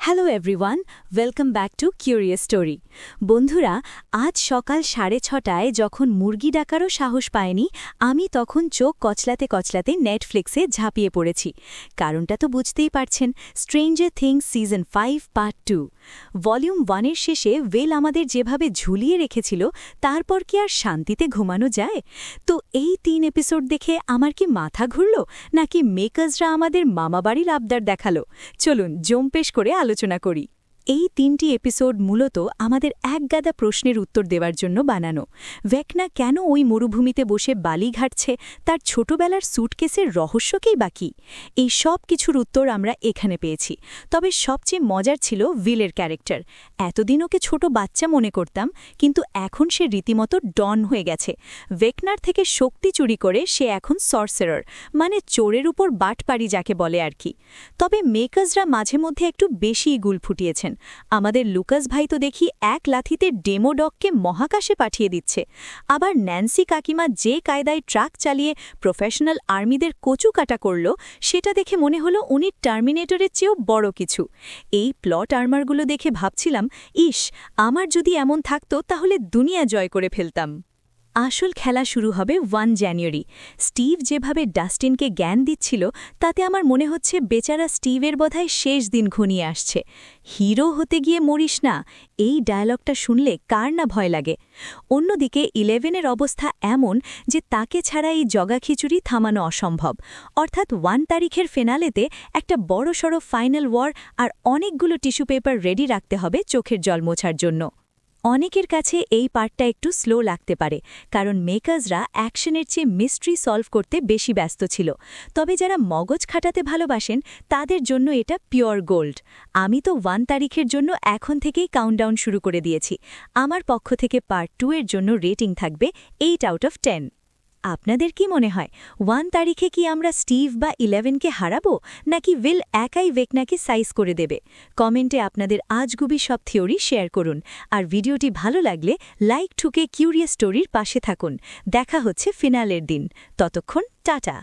Hello everyone, welcome back to curious story. বন্ধুরা, আজ সকাল 6:30টায় যখন মুরগি ডাকারও সাহস পায়নি, আমি তখন চোখ কচলাতে কচলাতে নেটফ্লিক্সে ঝাঁপিয়ে পড়েছি। কারণটা তো বুঝতেই পারছেন, Stranger Things season 5 part 2। Volume 1-এর শেষে ওয়েল আমাদের যেভাবে ঝুলিয়ে রেখেছিল, তারপর কি আর শান্তিতে ঘুমানো যায়? তো এই 3 এপিসোড দেখে আমার কি মাথা ঘুরল, নাকি মেকার্সরা আমাদের মামাবাড়ির আবদার দেখালো? চলুন জম্পেশ করে আলোচনা করি। এই 3টি এপিসোড মূলত আমাদের একগাদা প্রশ্নের উত্তর দেওয়ার জন্য বানানো। ভেকনা কেন ওই মরুভূমিতে বসে বালি ঘাটছে, তার ছোটবেলার স্যুটকেসের রহস্যকেই বাকি, এই সব কিছুর উত্তর আমরা এখানে পেয়েছি। তবে সবচেয়ে মজার ছিল উইলের ক্যারেক্টার। এতদিন ওকে ছোট বাচ্চা মনে করতাম, কিন্তু এখন সে রীতিমতো ডন হয়ে গেছে। ভেকনার থেকে শক্তি চুরি করে সে এখন সর্সারার, মানে চোরের উপর বাটপাড়ি যাকে বলে আর কি। তবে মেকার্সরা মাঝে মধ্যে একটু বেশিই গুল ফুটিয়েছেন। আমাদের লুকাস ভাই তো দেখি এক লাথিতে ডেমো ডগকে মহাকাশে পাঠিয়ে দিচ্ছে। আবার ন্যান্সি কাকিমা যে কায়দায় ট্রাক চালিয়ে প্রফেশনাল আর্মিদের কচু কাটা করল, সেটা দেখে মনে হলো উনি টার্মিনেটরের চেয়েও বড় কিছু। এই প্লট আর্মারগুলো দেখে ভাবছিলাম, ইস, আমার যদি এমন থাকতো তাহলে দুনিয়া জয় করে ফেলতাম। আসল খেলা শুরু হবে 1 জানুয়ারি। স্টিভ যেভাবে ডাস্টিনকে জ্ঞান দিচ্ছিল, তাতে আমার মনে হচ্ছে বেচারা স্টিভের বোধহয় শেষ দিন ঘনিয়ে আসছে। হিরো হতে গিয়ে মরিস না, এই ডায়ালগটা শুনলে কার না ভয় লাগে। অন্যদিকে 11-এর অবস্থা এমন যে তাকে ছাড়া এই জগাখিচুড়ি থামানো অসম্ভব। অর্থাৎ 1 তারিখের ফিনালেতে একটা বড়সড় ফাইনাল ওয়ার আর অনেকগুলো টিস্যু পেপার রেডি রাখতে হবে চোখের জল মোছার জন্য। অনেকের কাছে এই পার্টটা একটু স্লো লাগতে পারে, কারণ মেকার্সরা অ্যাকশনের চেয়ে মিস্ট্রি সলভ করতে বেশি ব্যস্ত ছিল। তবে যারা মগজ খাটাতে ভালোবাসেন, তাদের জন্য এটা পিওর গোল্ড। আমি তো 1 তারিখের জন্য এখন থেকেই কাউন্টডাউন শুরু করে দিয়েছি। আমার পক্ষ থেকে পার্ট 2 এর জন্য রেটিং থাকবে 8 আউট অফ 10। আপনাদের কি মনে হয়, 1 তারিখে কি আমরা স্টিভ বা 11কে হারাবো, নাকি উইল একাই ভেকনাকে সাইজ করে দেবে? কমেন্টে আপনাদের আজগুবি সব থিওরি শেয়ার করুন। আর ভিডিওটি ভালো লাগলে লাইক ঠুকে কিউরিয়াস স্টোরির পাশে থাকুন। দেখা হচ্ছে ফিনালের দিন। ততক্ষণ টাটা।